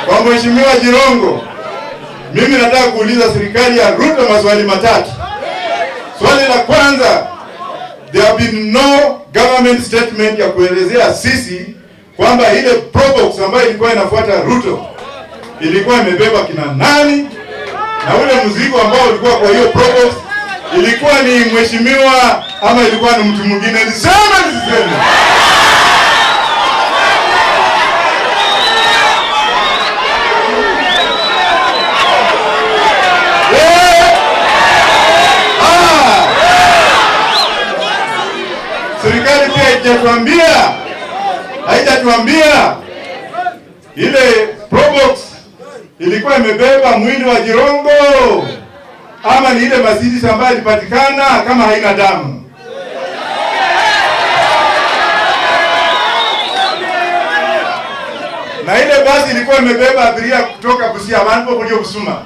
Kwa Mheshimiwa Jirongo, mimi nataka kuuliza serikali ya Ruto maswali matatu. Swali la kwanza, there have been no government statement ya kuelezea sisi kwamba ile probox ambayo ilikuwa inafuata Ruto ilikuwa imebeba kina nani, na ule mzigo ambao ulikuwa kwa hiyo probox ilikuwa ni mheshimiwa ama ilikuwa ni mtu mwingine. Niseme. Serikali pia haijatuambia ile probox ilikuwa imebeba mwili wa Jirongo ama ni ile Mercedes ambayo ilipatikana kama haina damu. Na ile basi ilikuwa imebeba abiria kutoka Busia, abantu bokulyo Busuma.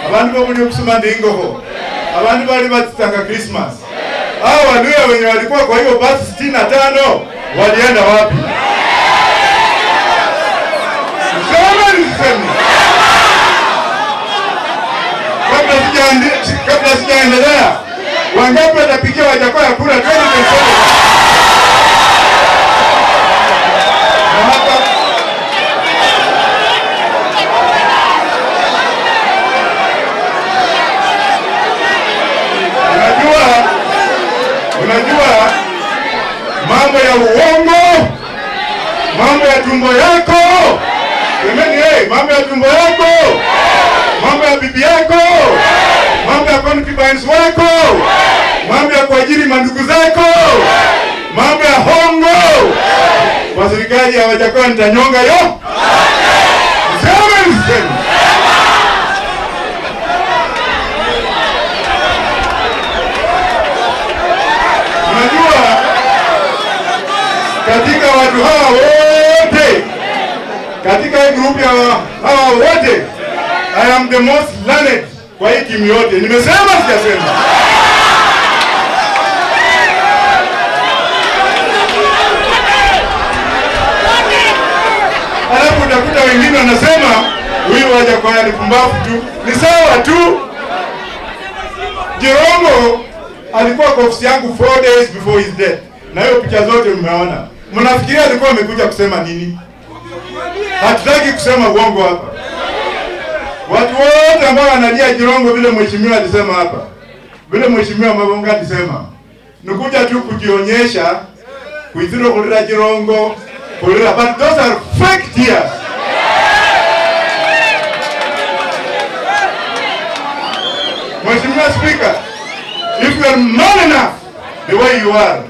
Abantu bokulyo Busuma ndingoho. Abantu bali batanga Christmas. Hao waluya wenye walikuwa kwa hiyo basi 65 walienda wapi? Niseme. Kabla sijaendelea, wangapi watapigia Wajakoya kura 2027? Unajua mambo ya uongo, mambo ya tumbo yako. Semeni mambo ya tumbo yako, mambo ya bibi yako, mambo ya concubines wako, mambo ya kuajiri mandugu zako, mambo ya hongo. Kwa serikali ya Wajakoya nitanyonga yo. Sema. Unajua katika watu hawa wote, katika hii group ya hawa wote, I am the most learned kwa hii timu yote. Nimesema sijasema? Alafu utakuta wengine wanasema huyu Wajakoya ni pumbavu tu. Ni sawa tu. Jirongo alikuwa kwa ofisi yangu 4 days before his death. Na hiyo picha zote mmeona. Mnafikiria alikuwa amekuja kusema nini? Hatutaki kusema uongo hapa. Watu wote ambao wanalia Jirongo vile mheshimiwa alisema hapa, vile mheshimiwa Mabonga alisema, nikuja tu kujionyesha kuithiro kulira Jirongo kulira, but those are fake tears. Mheshimiwa Speaker, if you are man enough the way you are,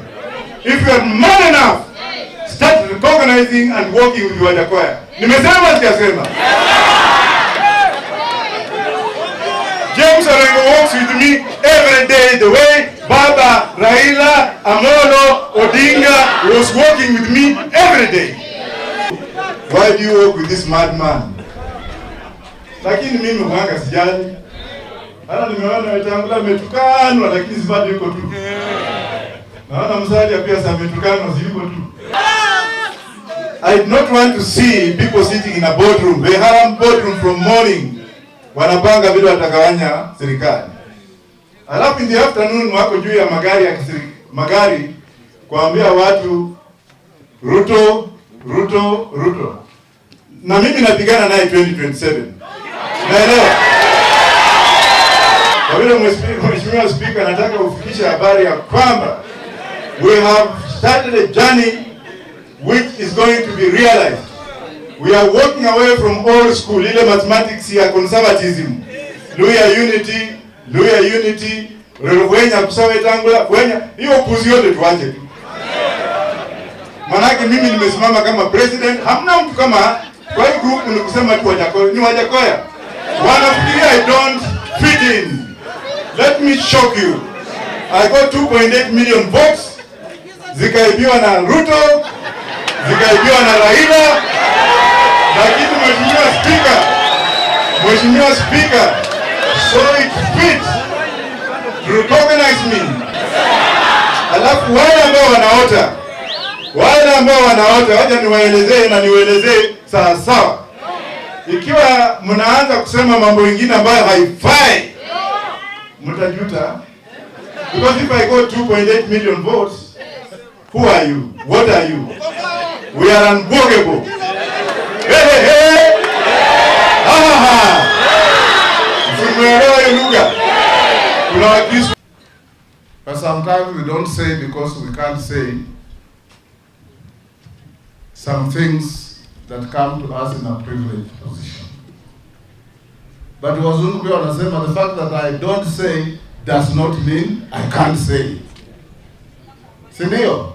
if you are man enough, start recognizing and working with Wajakoya. Nimesema sijasema? James Orengo works with me every day the way Baba Raila Amolo Odinga was working with me every day. Why do you work with this madman? Lakini mimi mwanga sijali. Hata nimeona Wetangula ametukanwa lakini sipati yuko tu. Naona Musalia pia ametukanwa yuko tu. I do not want to see people sitting in a boardroom. They have a boardroom from morning. Wanapanga vile watakawanya serikali. Alafu in the afternoon wako juu ya magari kuambia watu Ruto. Na mimi napigana naye 2027. Naelewa. Kwa vile Mheshimiwa Speaker, nataka ufikishe habari ya kwamba we have started a journey which is going to be realized. We are walking away from old school, ile mathematics ya conservatism. Luya unity, Wenya kusawa Wetangula, Wenya, hiyo kuzi yote tuache tu. Manake mimi nimesimama kama president, hamna mtu kama kwa hii group ni kusema tu Wajakoya, ni Wajakoya. Wanafikiria I don't fit in. Let me shock you. I got 2.8 million votes. Zikaibiwa na Ruto, zikaibiwa na Raila. Lakini Mheshimiwa Speaker, so it fits to recognize me. Alafu wale ambao wanaota, wacha niwaelezee na niwaelezee sawa sawa. Ikiwa mnaanza kusema mambo mengine ambayo haifai, mtajuta. Because if I got 2.8 million votes, who are you? What are you? We are unbogable. Hey, hey, hey. But sometimes we don't say because we can't say some things that come to us in a privileged position. But wazungu pia wanasema the fact that I don't say does not mean I can't say it. Si ndio?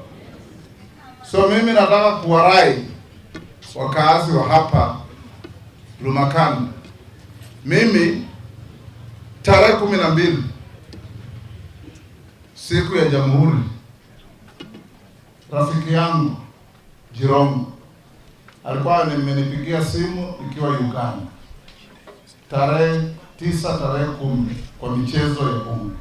So mimi nataka kuwarai wakazi wa hapa Lumakanda. Mimi tarehe 12 siku ya Jamhuri, rafiki yangu Jirongo alikuwa amenipigia simu ikiwa Uganda tarehe 9 tarehe 10 kwa michezo ya bunge.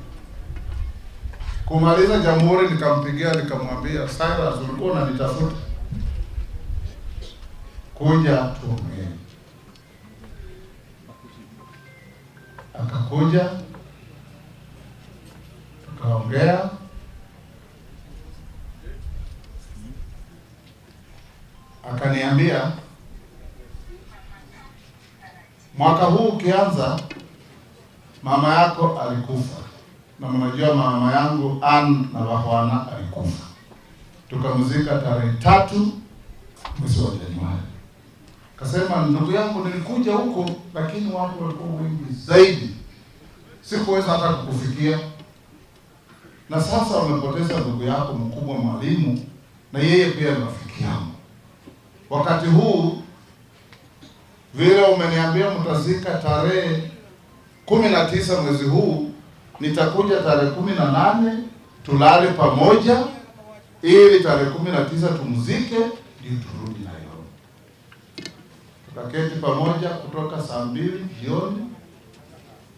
Kumaliza Jamhuri nikampigia nikamwambia, Cyrus, ulikuwa unanitafuta, kuja tuongee. Akakuja tukaongea, akaniambia mwaka huu ukianza mama yako alikufa, na mnajua mama yangu Ann na Bahwana alikufa. Tukamzika tarehe 3 mwezi wa Januari. Kasema, ndugu yangu, nilikuja huko lakini watu walikuwa wengi zaidi, sikuweza hata kukufikia. Na sasa wamepoteza ndugu yako mkubwa Mwalimu, na yeye pia ni rafiki yangu. Wakati huu vile umeniambia mtazika tarehe 19 mwezi huu, nitakuja tarehe 18 tulale pamoja, ili tarehe 19 tumzike ndio turudi Nairobi. Tukaketi pamoja kutoka saa 2 jioni,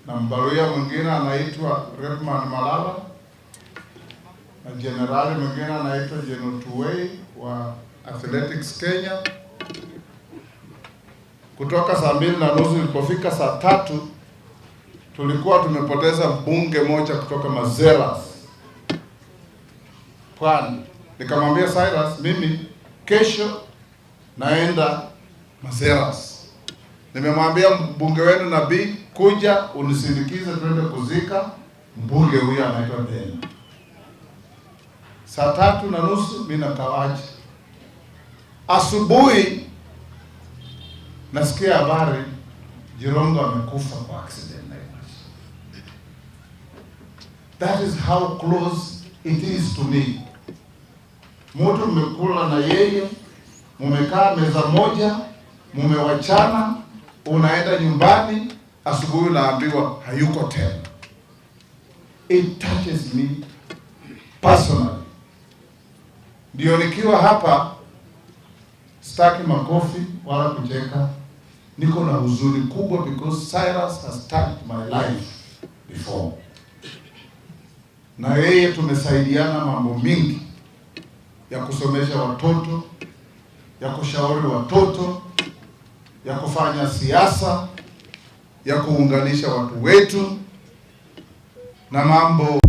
na mbaruya mwingine anaitwa Redman Malala, na generali mwingine anaitwa General Tuwei wa Athletics Kenya. Kutoka saa 2:30 ilipofika saa 3 tulikuwa tumepoteza bunge moja kutoka Mazeras Pwani. Nikamwambia Cyrus, mimi kesho naenda Mazeras. Nimemwambia mbunge wenu Nabii, kuja unisindikize twende kuzika mbunge huyu anaitwa Dena. Saa 3:30 mimi nakawaje. Asubuhi nasikia habari Jirongo amekufa kwa accident. That is how close it is to me. Mtu mmekula na yeye, mumekaa meza moja, mumewachana, unaenda nyumbani, asubuhi unaambiwa hayuko tena. It touches me personally. Ndio nikiwa hapa sitaki makofi wala kucheka. Niko na huzuni kubwa because Cyrus has touched my life before. Na yeye tumesaidiana mambo mingi ya kusomesha watoto, ya kushauri watoto, ya kufanya siasa, ya kuunganisha watu wetu na mambo